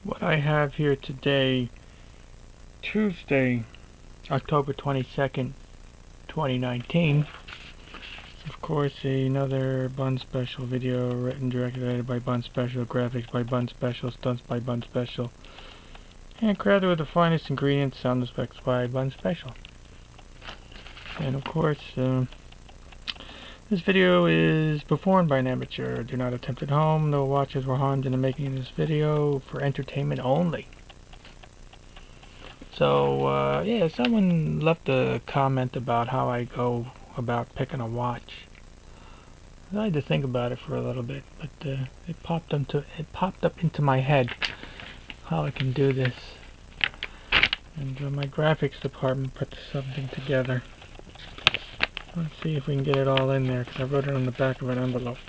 What I have here today, Tuesday, October 22nd, 2019. Of course, another Bun Special video, written, directed, edited by Bun Special, graphics by Bun Special, stunts by Bun Special, and crafted with the finest ingredients, sound effects by Bun Special. And of course, this video is performed by an amateur. Do not attempt at home. No watchers were harmed in the making of this video, for entertainment only. So, yeah, someone left a comment about how I go about picking a watch. I had to think about it for a little bit, but it popped up into my head how I can do this. And my graphics department put something together. Let's see if we can get it all in there, because I wrote it on the back of an envelope.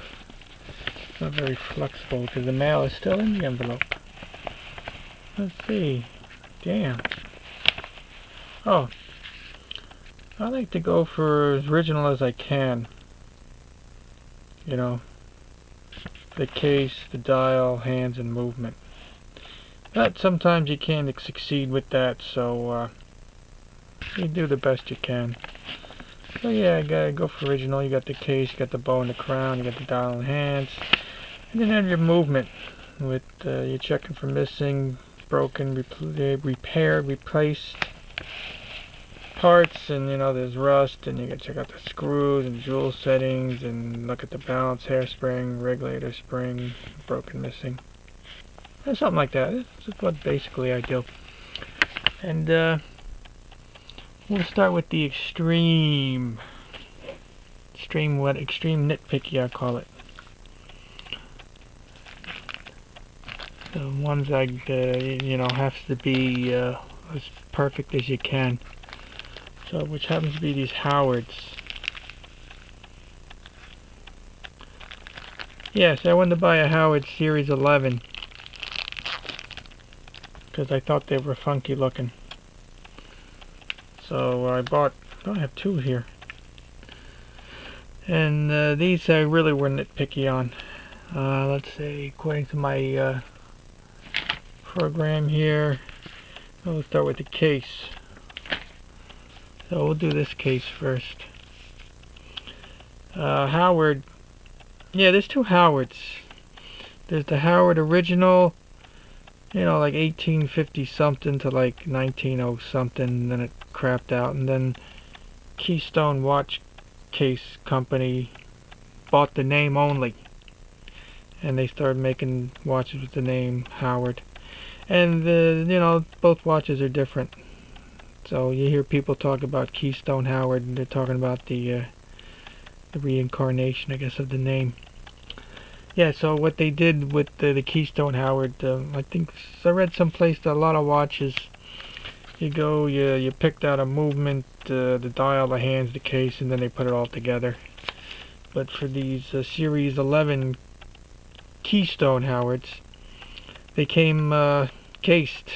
It's not very flexible because the mail is still in the envelope. Let's see. Damn. Oh, I like to go for as original as I can. You know, the case, the dial, hands, and movement. But sometimes you can't succeed with that, so you do the best you can. So yeah, you gotta go for original. You got the case, you got the bow and the crown, you got the dial and hands, and then have your movement with you're checking for missing, broken, repaired, replaced parts, and you know there's rust, and you gotta check out the screws and jewel settings, and look at the balance, hairspring, regulator spring, broken, missing, and something like that. This is what basically I do. And we'll start with the extreme nitpicky, I call it. The ones I you know, have to be as perfect as you can. So, which happens to be these Howards. Yes, I wanted to buy a Howard Series 11 because I thought they were funky looking. So I have two here. And these I really were nitpicky on. Let's see, according to my program here, we'll start with the case. So we'll do this case first. Howard. Yeah, there's two Howards. There's the Howard original, you know, like 1850 something to like 1900 something, and then it crapped out, and then Keystone Watch Case Company bought the name only, and they started making watches with the name Howard. And you know, both watches are different. So you hear people talk about Keystone Howard, and they're talking about the reincarnation, I guess, of the name. Yeah, so what they did with the Keystone Howard, I think I read someplace that a lot of watches, you picked out a movement, the dial, the hands, the case, and then they put it all together. But for these Series 11 Keystone Howards, they came cased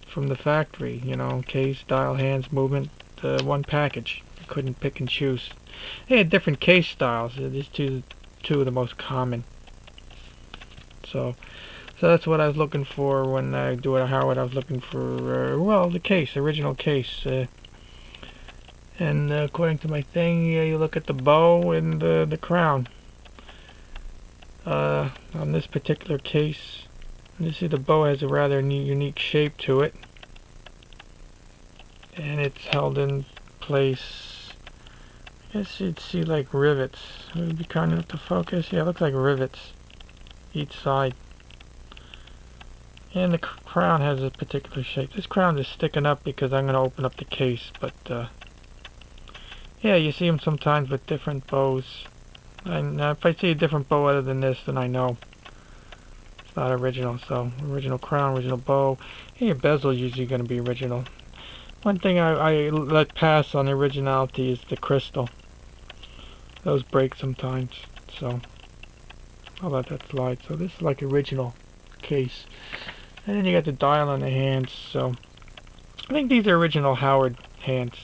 from the factory, you know, case, dial, hands, movement, one package. You couldn't pick and choose. They had different case styles. These two of the most common. So that's what I was looking for when I do a Howard. I was looking for well, the case, original case. And according to my thing, you look at the bow and the crown. On this particular case, you see the bow has a rather unique shape to it, and it's held in place. I guess you'd see like rivets. Would it be kind enough to focus? Yeah, it looks like rivets each side. And the crown has a particular shape. This crown is sticking up because I'm going to open up the case, but yeah, you see them sometimes with different bows. And if I see a different bow other than this, then I know it's not original. So, original crown, original bow. And your bezel is usually going to be original. One thing I let pass on originality is the crystal. Those break sometimes, so I'll let that slide. So this is like original case. And then you got the dial on the hands. So I think these are original Howard hands.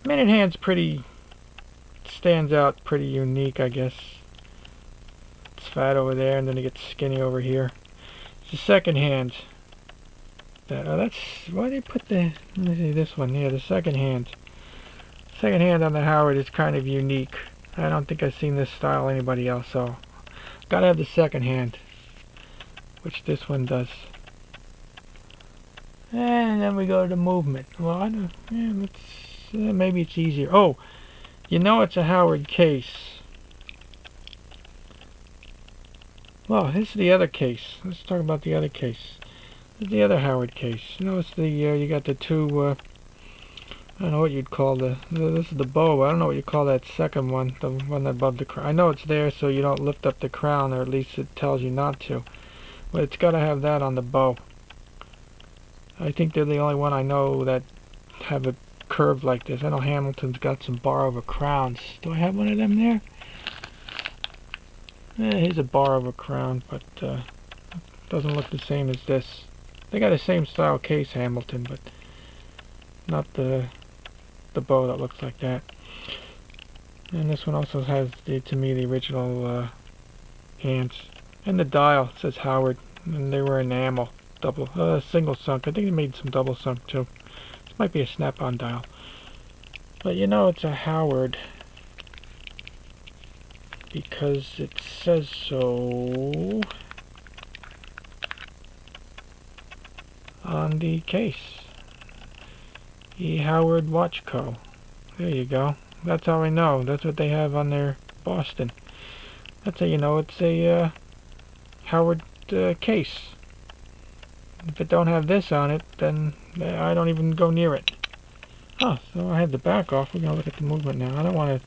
Minute hand's pretty, stands out, pretty unique, I guess. It's fat over there, and then it gets skinny over here. It's the second hand. That's why they put the. Let me see this one here. The second hand. Second hand on the Howard is kind of unique. I don't think I've seen this style anybody else. So gotta have the second hand, which this one does. And then we go to the movement. Well, I don't. Yeah, let's. Maybe it's easier. Oh, you know it's a Howard case. Well, this is the other case. Let's talk about the other case. This is the other Howard case. You know, it's the you got the two. I don't know what you'd call this is the bow. I don't know what you call that second one, the one above the crown. I know it's there so you don't lift up the crown, or at least it tells you not to. But it's got to have that on the bow. I think they're the only one I know that have a curve like this. I know Hamilton's got some bar over crowns. Do I have one of them there? Here's a bar over crown, but doesn't look the same as this. They got the same style case, Hamilton, but not the bow that looks like that. And this one also has, to me, the original hands. And the dial says Howard, and they were enamel, single sunk. I think they made some double sunk too. This might be a snap-on dial, but you know it's a Howard because it says so on the case. E. Howard Watch Co. There you go. That's how I know. That's what they have on their Boston. That's how you know it's a Howard case. If it don't have this on it, then I don't even go near it. Oh, so I had the back off. We're going to look at the movement now. I don't want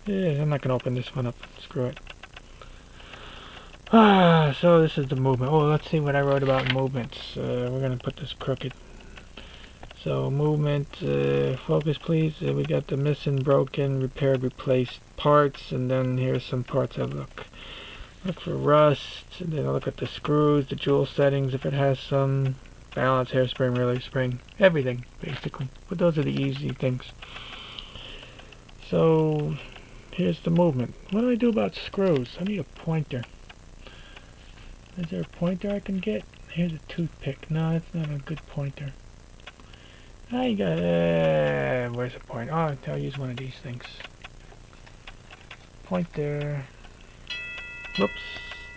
to... I'm not going to open this one up. Screw it. So this is the movement. Oh, let's see what I wrote about movements. We're going to put this crooked. So movement, focus please. We got the missing, broken, repaired, replaced parts, and then here's some parts I look for rust, and then I look at the screws, the jewel settings, if it has some, balance, hairspring, relay spring, everything basically. But those are the easy things. So here's the movement. What do I do about screws? I need a pointer. Is there a pointer I can get? Here's a toothpick. No, that's not a good pointer. I got, where's the pointer? Oh, I'll use one of these things. Pointer. Whoops,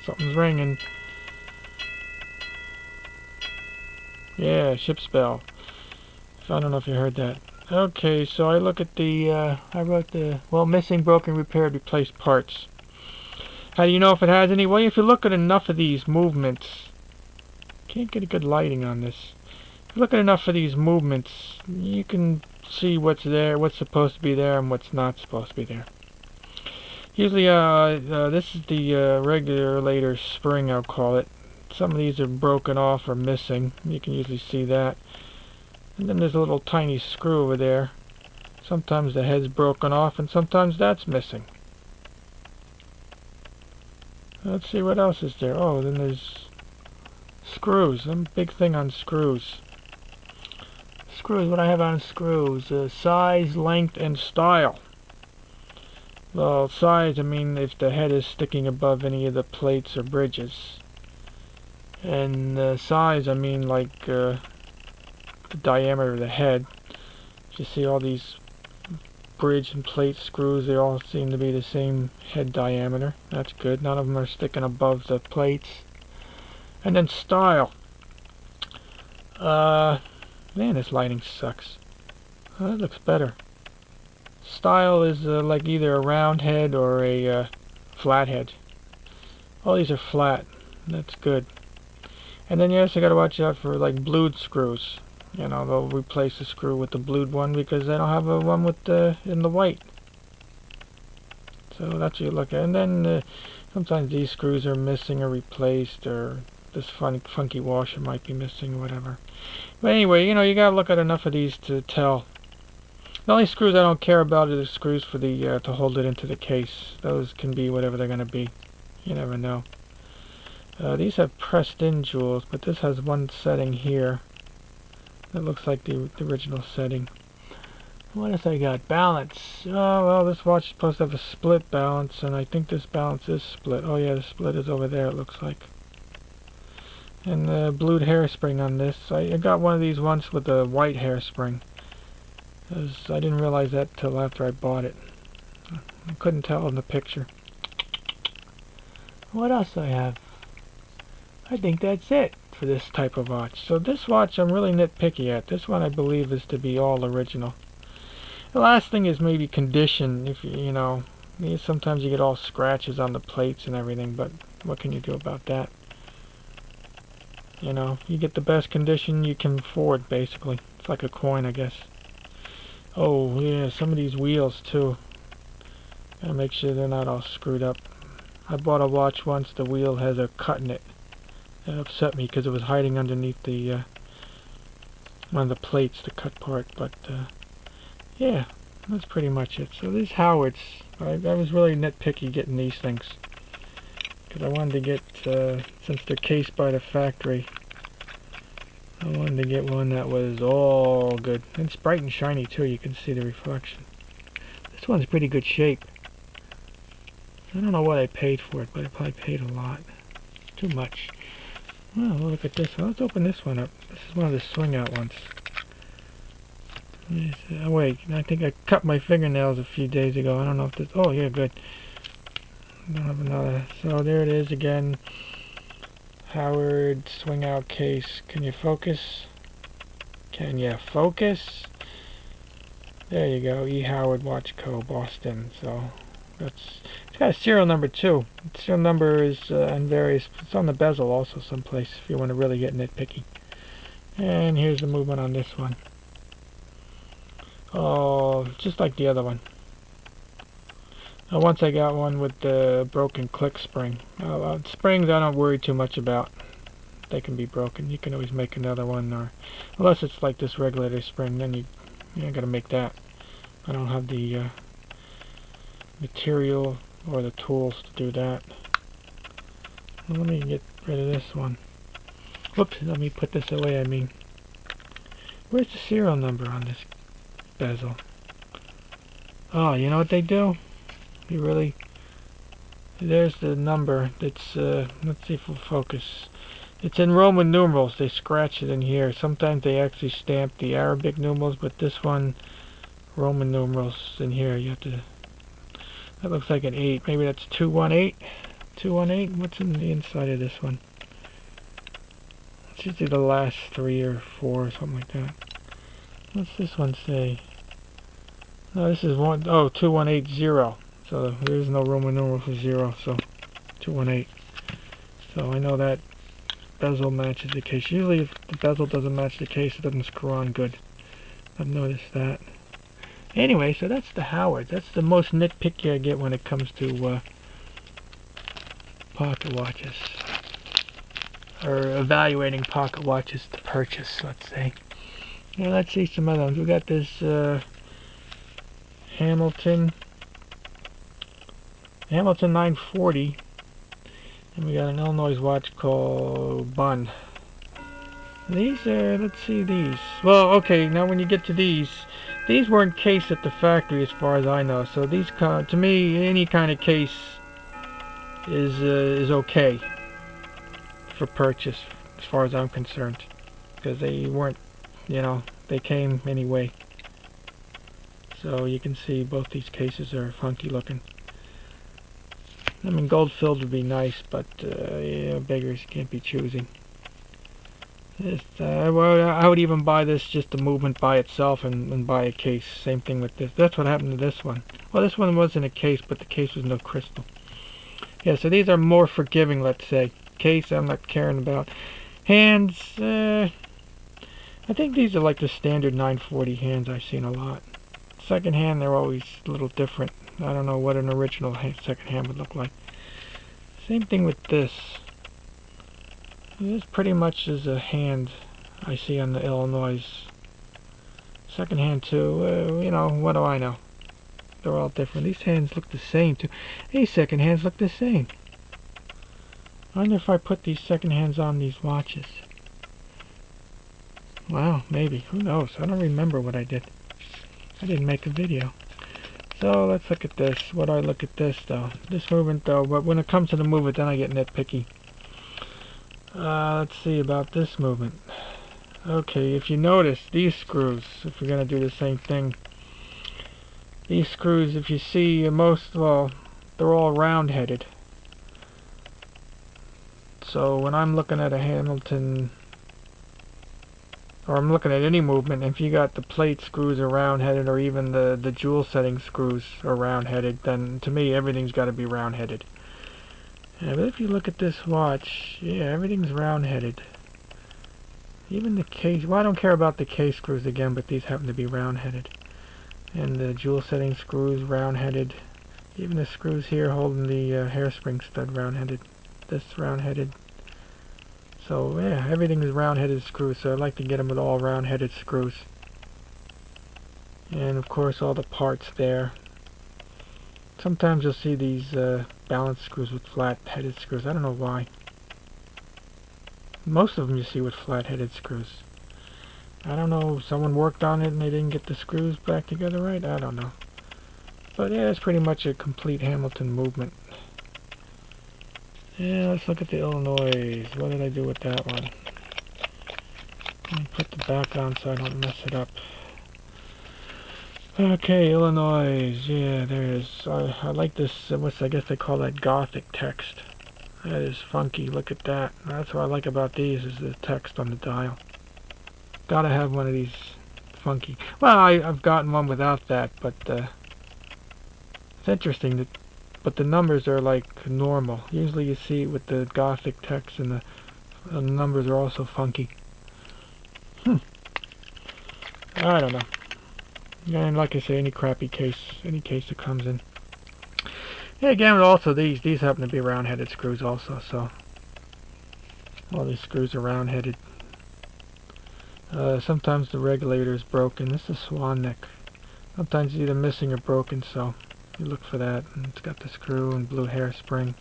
something's ringing. Yeah, ship's bell. So I don't know if you heard that. Okay, so I look at the, I wrote the, well, missing, broken, repaired, replaced parts. How do you know if it has any? Well, if you look at enough of these movements, can't get a good lighting on this. Look at enough of these movements, you can see what's there, what's supposed to be there, and what's not supposed to be there. Usually, this is the regulator spring, I'll call it. Some of these are broken off or missing. You can usually see that. And then there's a little tiny screw over there. Sometimes the head's broken off, and sometimes that's missing. Let's see what else is there. Oh, then there's screws. I'm a big thing on screws. Screws, what I have on screws, size, length, and style. Well, size, I mean if the head is sticking above any of the plates or bridges. And size, I mean like the diameter of the head. You see all these bridge and plate screws, they all seem to be the same head diameter. That's good. None of them are sticking above the plates. And then style. Man, this lighting sucks. Oh, that looks better. Style is like either a round head or a flat head. All these are flat. That's good. And then you also got to watch out for like blued screws. You know, they'll replace the screw with the blued one because they don't have a one with in the white. So that's what you look at. And then sometimes these screws are missing or replaced, or this funky washer might be missing or whatever. But anyway, you know, you gotta look at enough of these to tell. The only screws I don't care about are the screws for the to hold it into the case. Those can be whatever they're gonna be. You never know. These have pressed-in jewels, but this has one setting here that looks like the original setting. What else I got? Balance. Oh, well, this watch is supposed to have a split balance, and I think this balance is split. Oh yeah, the split is over there, it looks like. and the blued hairspring on this. I got one of these once with a white hairspring. I didn't realize that till after I bought it. I couldn't tell in the picture. What else I have? I think that's it for this type of watch. So this watch I'm really nitpicky at. This one I believe is to be all original. The last thing is maybe condition. If you know, sometimes you get all scratches on the plates and everything, but what can you do about that? You know, you get the best condition you can afford, basically. It's like a coin, I guess. Oh yeah, some of these wheels too. Gotta make sure they're not all screwed up. I bought a watch once, the wheel has a cut in it. That upset me because it was hiding underneath the one of the plates, the cut part. But yeah, that's pretty much it. So these Howards, I was really nitpicky getting these things because I wanted to get, since they're cased by the factory, I wanted to get one that was all good. And it's bright and shiny too, you can see the reflection. This one's pretty good shape. I don't know what I paid for it, but I probably paid a lot. Too much. Well, look at this one. Let's open this one up. This is one of the swing out ones. Oh wait, I think I cut my fingernails a few days ago. I don't know if this... Oh yeah, good. I don't have another. So there it is again. Howard swing out case. Can you focus? Can you focus? There you go. E. Howard Watch Co. Boston. So that's... It's got a serial number too. The serial number is on various... It's on the bezel also someplace if you want to really get nitpicky. And here's the movement on this one. Oh, just like the other one. Now once I got one with the broken click spring. Springs I don't worry too much about. They can be broken. You can always make another one, or unless it's like this regulator spring, then you gotta make that. I don't have the material or the tools to do that. Well, let me get rid of this one. Whoops, let me put this away, I mean. Where's the serial number on this bezel? Oh, you know what they do? You really... There's the number. It's, let's see if we'll focus. It's in Roman numerals. They scratch it in here. Sometimes they actually stamp the Arabic numerals, but this one, Roman numerals in here. You have to... That looks like an 8. Maybe that's 218? 218? What's in the inside of this one? It's usually the last 3 or 4 or something like that. What's this one say? No, this is 2180. So there's no Roman numeral for 0, so 218. So I know that bezel matches the case. Usually if the bezel doesn't match the case, it doesn't screw on good. I've noticed that. Anyway, so that's the Howard. That's the most nitpicky I get when it comes to pocket watches. Or evaluating pocket watches to purchase, let's say. Now let's see some other ones. We got this Hamilton 940, and we got an Illinois watch called Bun. These are, let's see these. Well, okay, now when you get to these weren't cased at the factory as far as I know. So these, to me, any kind of case is okay for purchase as far as I'm concerned, because they weren't, you know, they came anyway. So you can see both these cases are funky looking. I mean, gold filled would be nice, but yeah, beggars can't be choosy. Well, I would even buy this just the movement by itself and buy a case. Same thing with this. That's what happened to this one. Well, this one wasn't a case, but the case was no crystal. Yeah, so these are more forgiving, let's say. Case, I'm not caring about. Hands, I think these are like the standard 940 hands I've seen a lot. Second hand, they're always a little different. I don't know what an original second hand would look like. Same thing with this. This pretty much is a hand I see on the Illinois. Second hand too, you know, what do I know? They're all different. These hands look the same too. These second hands look the same. I wonder if I put these second hands on these watches. Wow, maybe. Who knows? I don't remember what I did. I didn't make a video. So let's look at this. What do I look at this though? This movement though, but when it comes to the movement, then I get nitpicky. Let's see about this movement. Okay, if you notice, these screws, if we're going to do the same thing, these screws, if you see well, they're all round-headed. So when I'm looking at a Hamilton, or I'm looking at any movement, if you got the plate screws are round-headed, or even the jewel setting screws are round-headed, then to me everything's got to be round-headed. Yeah, but if you look at this watch, yeah, everything's round-headed. Even the case, well, I don't care about the case screws again, but these happen to be round-headed. And the jewel setting screws round-headed. Even the screws here holding the hairspring stud round-headed. This round-headed. So yeah, everything is round-headed screws, so I like to get them with all round-headed screws. And of course all the parts there. Sometimes you'll see these balance screws with flat-headed screws. I don't know why. Most of them you see with flat-headed screws. I don't know, someone worked on it and they didn't get the screws back together right? I don't know. But yeah, it's pretty much a complete Hamilton movement. Yeah, let's look at the Illinois. What did I do with that one? Let me put the back on so I don't mess it up. Okay, Illinois. Yeah, there it is. I like this, I guess they call that Gothic text. That is funky. Look at that. That's what I like about these, is the text on the dial. Gotta have one of these funky. Well, I've gotten one without that, but it's interesting that. But the numbers are like normal. Usually you see it with the Gothic text, and the numbers are also funky. I don't know. And like I say, any crappy case, any case that comes in. Yeah, again, also these happen to be round-headed screws also, so all these screws are round-headed. Sometimes the regulator is broken. This is swan neck. Sometimes it's either missing or broken, so you look for that. And it's got the screw and blue hairspring.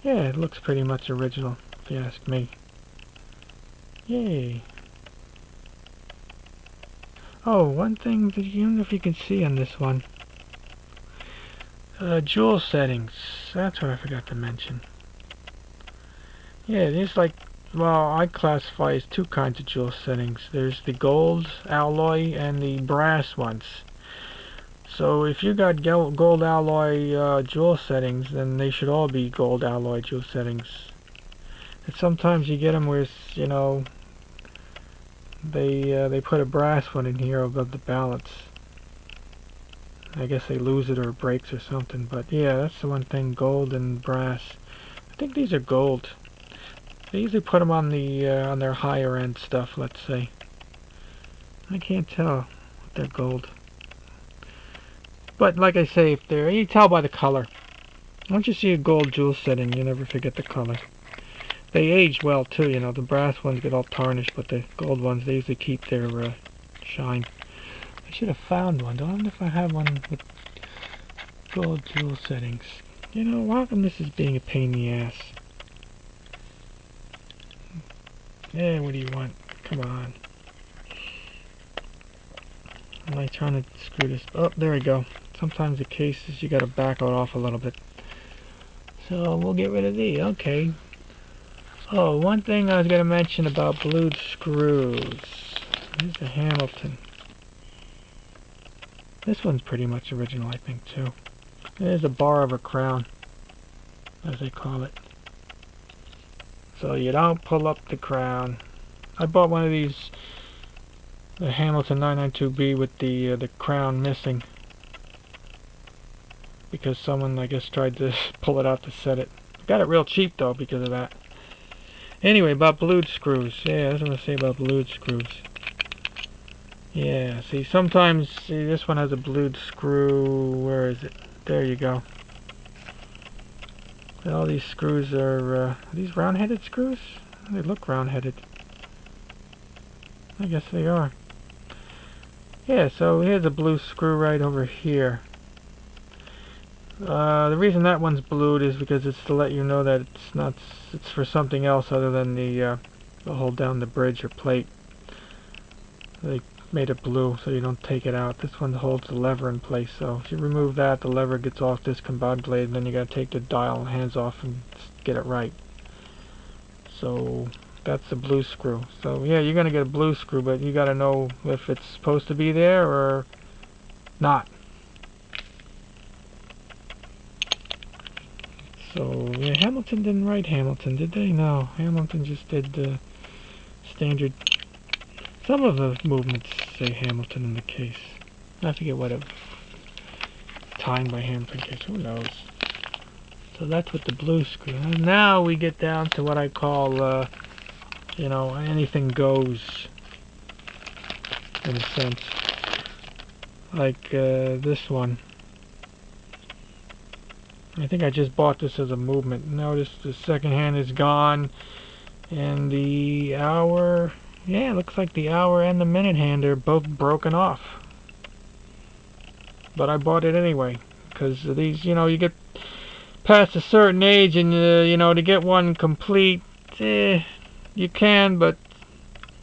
Yeah, it looks pretty much original, if you ask me. Yay. Oh, one thing that you don't know if you can see on this one. Jewel settings. That's what I forgot to mention. Yeah, there's like, well, I classify as two kinds of jewel settings. There's the gold alloy and the brass ones. So if you got gold alloy jewel settings, then they should all be gold alloy jewel settings. And sometimes you get them where, you know, they put a brass one in here above the balance. I guess they lose it or it breaks or something. But yeah, that's the one thing, gold and brass. I think these are gold. They usually put them on their higher end stuff, let's say. I can't tell if they're gold. But like I say, if they're, you tell by the color. Once you see a gold jewel setting, you never forget the color. They age well too, you know. The brass ones get all tarnished, but the gold ones, they usually keep their shine. I should have found one. I wonder if I have one with gold jewel settings. You know, how come this is being a pain in the ass? Yeah, what do you want? Come on. Am I trying to screw this? Oh, there we go. Sometimes the cases, you gotta back it off a little bit. So we'll get rid of these. Okay. Oh, one thing I was gonna mention about blued screws. Here's the Hamilton. This one's pretty much original, I think, too. There's a bar of a crown, as they call it. So you don't pull up the crown. I bought one of these, the Hamilton 992B with the crown missing, because someone, I guess, tried to pull it out to set it. Got it real cheap though because of that. Anyway, about blued screws. Yeah, that's what I say about blued screws. Yeah, see, sometimes, see, this one has a blued screw. Where is it? There you go. All these screws are these round-headed screws? They look round-headed. I guess they are. Yeah, so here's a blue screw right over here. The reason that one's blued is because it's to let you know that it's not, it's for something else other than the hold down the bridge or plate. They made it blue so you don't take it out. This one holds the lever in place, so if you remove that, the lever gets off this combined blade, and then you gotta take the dial hands off and get it right. So that's the blue screw. So yeah, you're gonna get a blue screw, but you gotta know if it's supposed to be there or not. So yeah, Hamilton didn't write Hamilton, did they? No, Hamilton just did the standard. Some of the movements say Hamilton in the case. I forget what it timed by Hamilton case. Who knows? So that's with the blue screw. And now we get down to what I call, you know, anything goes. In a sense, like this one. I think I just bought this as a movement. Notice the second hand is gone, and the hour, yeah, it looks like the hour and the minute hand are both broken off. But I bought it anyway, because these, you know, you get past a certain age, and you know, to get one complete, you can, but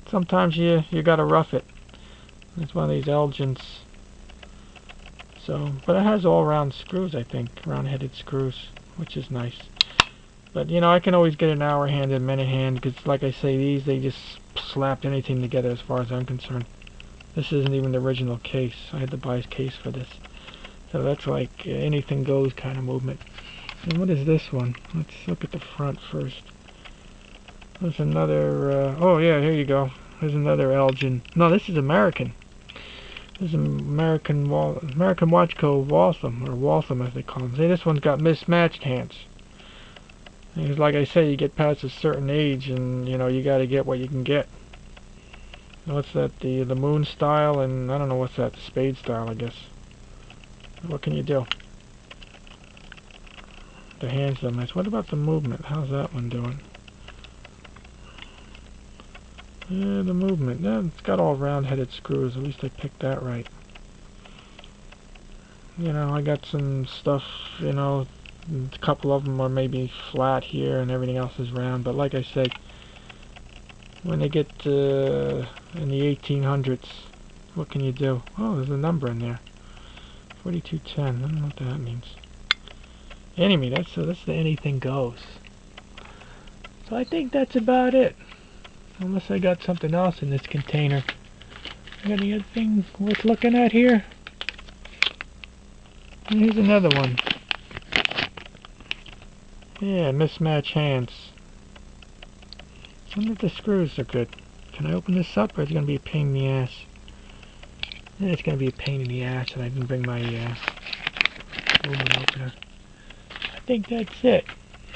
sometimes you gotta rough it. It's one of these Elgins. So, but it has all round screws, I think, round-headed screws, which is nice. But you know, I can always get an hour hand and minute hand, because like I say, these, they just slapped anything together as far as I'm concerned. This isn't even the original case. I had to buy a case for this. So that's like anything goes kind of movement. And what is this one? Let's look at the front first. There's another, oh yeah, here you go. There's another Elgin. No, this is American. This is American Watchco Waltham, or Waltham as they call them. See, this one's got mismatched hands. Because like I say, you get past a certain age and, you know, you gotta get what you can get. What's that, the moon style, and I don't know what's that, the spade style, I guess. What can you do? The hands are nice. What about the movement? How's that one doing? Yeah, the movement. Yeah, it's got all round-headed screws. At least I picked that right. You know, I got some stuff, you know, a couple of them are maybe flat here and everything else is round. But like I said, when they get in the 1800s, what can you do? Oh, there's a number in there. 4210. I don't know what that means. Anyway, that's the anything goes. So I think that's about it. Unless I got something else in this container. Got anything worth looking at here? And here's another one. Yeah, mismatch hands. I wonder if the screws are good. Can I open this up, or is it going to be a pain in the ass? Yeah, it's going to be a pain in the ass, and I didn't bring my movement opener. I think that's it.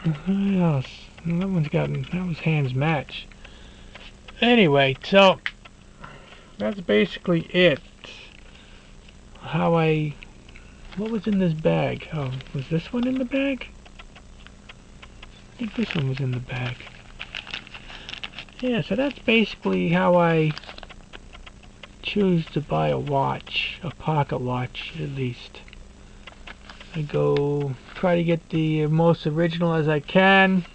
What else? That one's that was hands match. Anyway, so that's basically it. What was in this bag? Oh, was this one in the bag? I think this one was in the bag. Yeah, so that's basically how I choose to buy a watch, a pocket watch at least. I go try to get the most original as I can.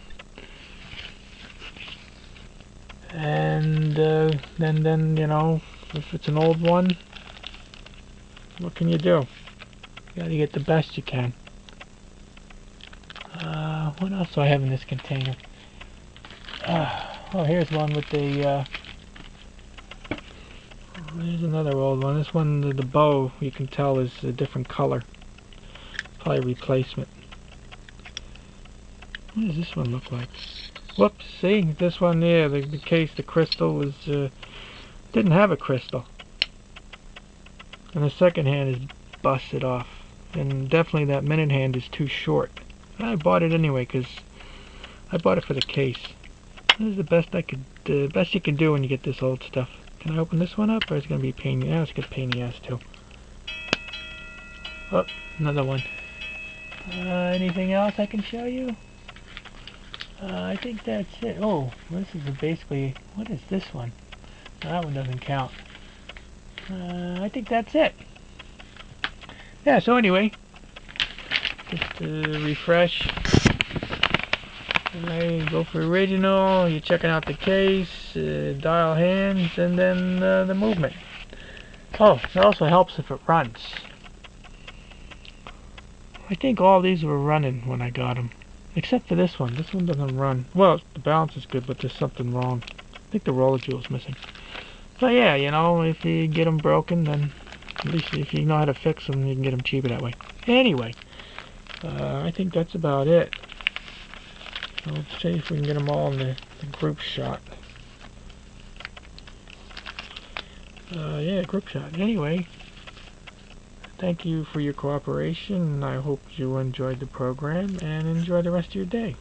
And then you know, if it's an old one, what can you do? You gotta get the best you can. What else do I have in this container? Oh, here's one with the here's another old one. This one, the bow, you can tell is a different color. Probably replacement. What does this one look like? Whoops, see, this one there, the case, the crystal was, didn't have a crystal. And the second hand is busted off. And definitely that minute hand is too short. I bought it anyway, because I bought it for the case. This is the best best you can do when you get this old stuff. Can I open this one up, or is it going to be a pain? Yeah, it's going to be a pain in the ass too. Oh, another one. Anything else I can show you? I think that's it. Oh, this is basically, what is this one? That one doesn't count. I think that's it. Yeah, so anyway, just refresh. I go for original, you're checking out the case, dial hands, and then the movement. Oh, it also helps if it runs. I think all these were running when I got them. Except for this one. This one doesn't run. Well, the balance is good, but there's something wrong. I think the roller jewel's missing. But yeah, you know, if you get them broken, then at least if you know how to fix them, you can get them cheaper that way. Anyway, I think that's about it. Let's see if we can get them all in the group shot. Yeah, group shot. Anyway, thank you for your cooperation, and I hope you enjoyed the program, and enjoy the rest of your day.